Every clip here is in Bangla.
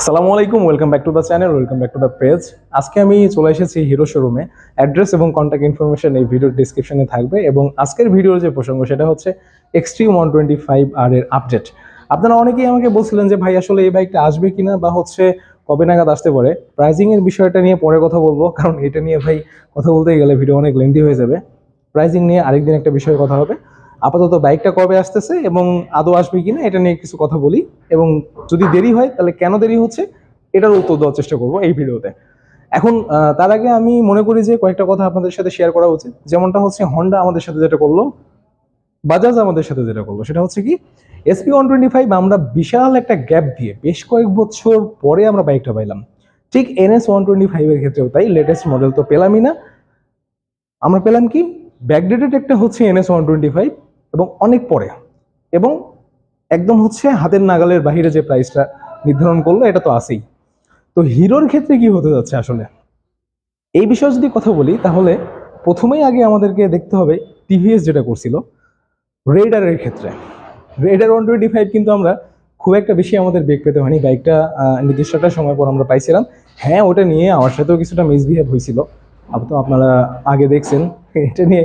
আসসালামু আলাইকুম, welcome back to the channel, welcome back to the page. আজকে আমি চলে এসেছি হিরো শোরুমে। অ্যাড্রেস এবং কন্ট্যাক্ট ইনফরমেশন এই ভিডিওর ডিসক্রিপশনে থাকবে। এবং আজকের ভিডিওর যে প্রসঙ্গ সেটা হচ্ছে এক্সট্রিম 125R এর আপডেট। আপনারা অনেকেই আমাকে বলছিলেন যে ভাই আসলে এই বাইকটা আসবে কিনা বা হচ্ছে কবে নাগাদ আসতে পারে। প্রাইজিং এর বিষয়টা নিয়ে পরে কথা বলবো, কারণ এটা নিয়ে ভাই কথা বলতে গেলে ভিডিও অনেক লেন্দি হয়ে যাবে। প্রাইজিং নিয়ে আরেকদিন একটা বিষয়ে কথা হবে। আপাতত বাইকটা কবে আসতেছে এবং আদৌ আসবে কিনা এটা নিয়ে কিছু কথা বলি, এবং যদি দেরি হয় তাহলে কেন দেরি হচ্ছে এটার উত্তর দেওয়ার চেষ্টা করবো এই ভিডিওতে। এখন তার আগে আমি মনে করি যে কয়েকটা কথা আপনাদের সাথে শেয়ার করা উচিত। যেমনটা হচ্ছে হন্ডা আমাদের সাথে যেটা করলো, বাজাজ আমাদের সাথে যেটা করলো, সেটা হচ্ছে কি SP 125 আমরা বিশাল একটা গ্যাপ দিয়ে বেশ কয়েক বছর পরে আমরা বাইকটা পাইলাম। ঠিক NS 125 এর ক্ষেত্রেও তাই, লেটেস্ট মডেল তো পেলামই না। আমরা পেলাম কি ব্যাকডেটেড একটা হচ্ছে NS 125, এবং অনেক পরে, এবং একদম হচ্ছে হাতের নাগালের বাহিরে যে প্রাইসটা নির্ধারণ করলো এটা তো আছেই। তো হিরোর ক্ষেত্রে কি হতে যাচ্ছে আসলে এই বিষয়ে যদি কথা বলি, তাহলে প্রথমেই আগে আমাদেরকে দেখতে হবে টিভিএস যেটা করছিল রেইডারের ক্ষেত্রে। রেইডার 125 কিন্তু আমরা খুব একটা বেশি আমাদের বেগ পেতে হয়নি। বাইকটা নির্দিষ্ট একটা সময় পর আমরা পাইছিলাম। হ্যাঁ, ওটা নিয়ে আমার সাথেও কিছুটা মিসবিহেভ হয়েছিল, তো আপনারা আগে দেখছেন। এটা নিয়ে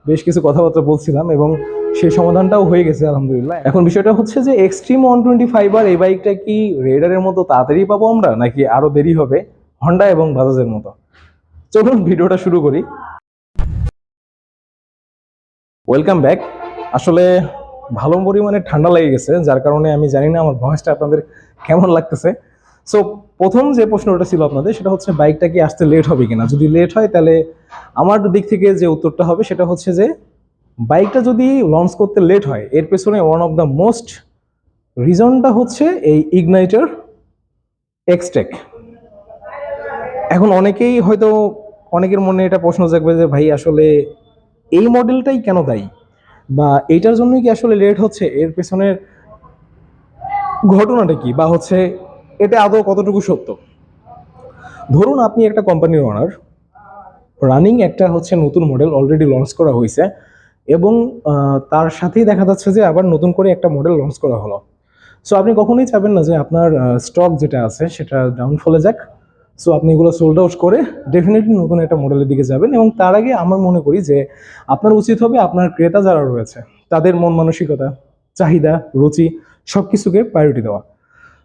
বেশ কিছু কথাবার্তা বলছিলাম এবং সেই সমাধানটাও হয়ে গেছে আলহামদুলিল্লাহ। এখন বিষয়টা হচ্ছে যে এক্সট্রিম 125R এই বাইকটা কি রেইডারের মতো তাড়াতাড়ি পাবো আমরা, নাকি আরো দেরি হবে হন্ডা এবং বাজাজের মতো? চলুন ভিডিওটা শুরু করি। Welcome back. আসলে ভালো পরিমাণে ঠান্ডা লেগে গেছে, যার কারণে আমি জানি না আমার ভয়েসটা আপনাদের কেমন লাগতেছে। সো প্রথম যে প্রশ্নটা ছিল আপনাদের, সেটা হচ্ছে বাইকটা কি আসতে লেট হবে কিনা। যদি লেট হয় তাহলে আমার দিক থেকে যে উত্তরটা হবে সেটা হচ্ছে যে বাইকটা যদি লঞ্চ করতে লেট হয়, এর পেছনে ওয়ান অফ দ্য মোস্ট রিজনটা হচ্ছে এই ইগনাইটার এক্সটেক। এখন অনেকের মনে এটা প্রশ্ন জাগবে যে ভাই আসলে এই মডেলটাই কেন দায়ী, বা এইটার জন্যই কি আসলে লেট হচ্ছে, এর পেছনের ঘটনাটা কি, বা হচ্ছে এটা আদৌ কতটুকু সত্য। ধরুন আপনি একটা কোম্পানির ওনার, রানিং একটা হচ্ছে নতুন মডেল অলরেডি লঞ্চ করা হয়েছে, এবং তার সাথেই দেখা যাচ্ছে যে আবার নতুন করে একটা মডেল লঞ্চ করা হলো। সো আপনি কখনোই চাবেন না যে আপনার স্টক যেটা আছে সেটা ডাউনফলে যাক। সো আপনি এগুলো সোল্ড আউট করে ডেফিনেটলি নতুন একটা মডেলের দিকে যাবেন, এবং তার আগে আমার মনে করি যে আপনার উচিত হবে আপনার ক্রেতা যারা রয়েছে তাদের মন মানসিকতা, চাহিদা, রুচি সব কিছুকে প্রায়োরিটি দেওয়া।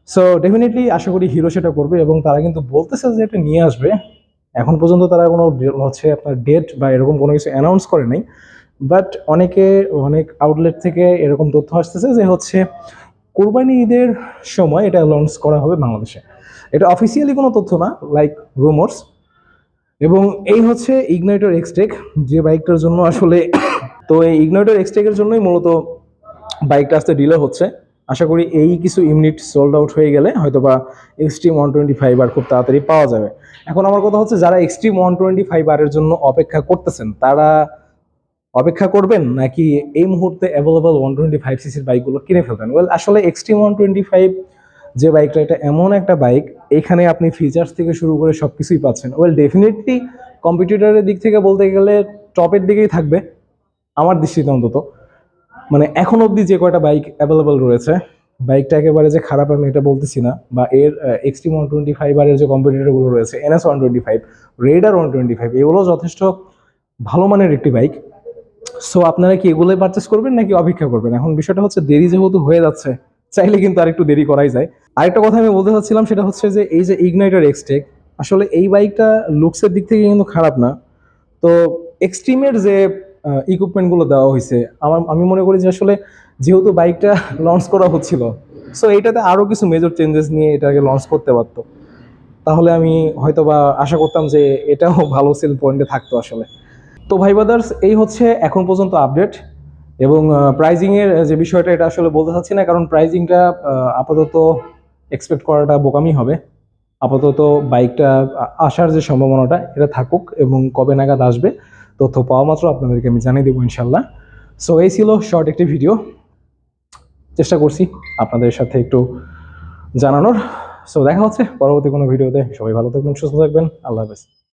সো ডেফিনেটলি আশা করি হিরো সেটা করবে, এবং তারা কিন্তু বলতেছে যে এটা নিয়ে আসবে। এখন পর্যন্ত তারা কোনো হচ্ছে আপনার ডেট বা এরকম কোনো কিছু অ্যানাউন্স করে নাই, বাট অনেক আউটলেট থেকে এরকম তথ্য আসতেছে যে হচ্ছে কোরবানি ঈদের সময় এটা লঞ্চ করা হবে বাংলাদেশে। এটা অফিসিয়ালি কোনো তথ্য না, লাইক রুমার্স। এবং এই হচ্ছে ইগনাইটর এক্সটেক, যে বাইকটার জন্য আসলে তো এই ইগনাইটর এক্সটেকের জন্যই মূলত বাইকটা আসতে ডিলে হচ্ছে। আশা করি এই কিছু ইউনিট সোল্ড আউট হয়ে গেলে হয়তোবা এক্সট্রিম 125R খুব তাড়াতাড়ি পাওয়া যাবে। এখন আমার কথা হচ্ছে যারা এক্সট্রিম 125R এর জন্য অপেক্ষা করতেছেন তারা অপেক্ষা করবেন, নাকি এই মুহূর্তে অ্যাভেলেবল 125cc বাইকগুলো কিনে ফেলবেন? ওয়েল, আসলে এক্সট্রিম 125 যে বাইকটা, এটা এমন একটা বাইক এখানে আপনি ফিচার্স থেকে শুরু করে সব কিছুই পাচ্ছেন। ওয়েল, ডেফিনেটলি কম্পিটিটরের দিক থেকে বলতে গেলে টপের দিকেই থাকবে আমার দৃষ্টিতে অন্তত। মানে এখন অবধি যে কয়টা বাইক অ্যাভেলেবল রয়েছে, বাইকটা একেবারে যে খারাপ আমি এটা বলতেছি না, বা এর এক্সট্রিম 125R এর যে কম্পিটিটরগুলো রয়েছে NS 125, রেইডার 125, এগুলো যথেষ্ট ভালো মানের একটি বাইক। সো আপনারা কি এগুলোই পারচেস করবেন নাকি অপেক্ষা করবেন? এখন বিষয়টা হচ্ছে দেরি যেহেতু হয়ে যাচ্ছে, চাইলে কিন্তু আরেকটু দেরি করাই যায়। আরেকটা কথা আমি বলতে চাচ্ছিলাম, সেটা হচ্ছে যে এই যে ইগনাইটার এক্সটেক, আসলে এই বাইকটা লুকসের দিক থেকে কিন্তু খারাপ না। তো এক্সট্রিমের যে ইকুইপমেন্টগুলো দেওয়া হয়েছে, আমি মনে করি যে আসলে যেহেতু বাইকটা লঞ্চ করা হচ্ছিল, সো এইটাতে আরও কিছু মেজর চেঞ্জেস নিয়ে এটাকে লঞ্চ করতে পারতো। তাহলে আমি হয়তোবা আশা করতাম যে এটাও ভালো সেল পয়েন্টে থাকতো আসলে। তো ভাই ব্রাদার্স, এই হচ্ছে এখন পর্যন্ত আপডেট। এবং প্রাইজিংয়ের যে বিষয়টা, এটা আসলে বলতে চাচ্ছি না, কারণ প্রাইজিংটা আপাতত এক্সপেক্ট করাটা বোকামি হবে। আপাতত বাইকটা আসার যে সম্ভাবনাটা এটা থাকুক, এবং কবে নাগাদ আসবে তথ্য পাওয়া মাত্র আপনাদেরকে আমি জানিয়ে দেবো ইনশাল্লাহ। সো এই ছিল শর্ট একটি ভিডিও, চেষ্টা করছি আপনাদের সাথে একটু জানানোর। সো দেখা হচ্ছে পরবর্তী কোনো ভিডিওতে। সবাই ভালো থাকবেন, সুস্থ থাকবেন, আল্লাহ হাফেজ।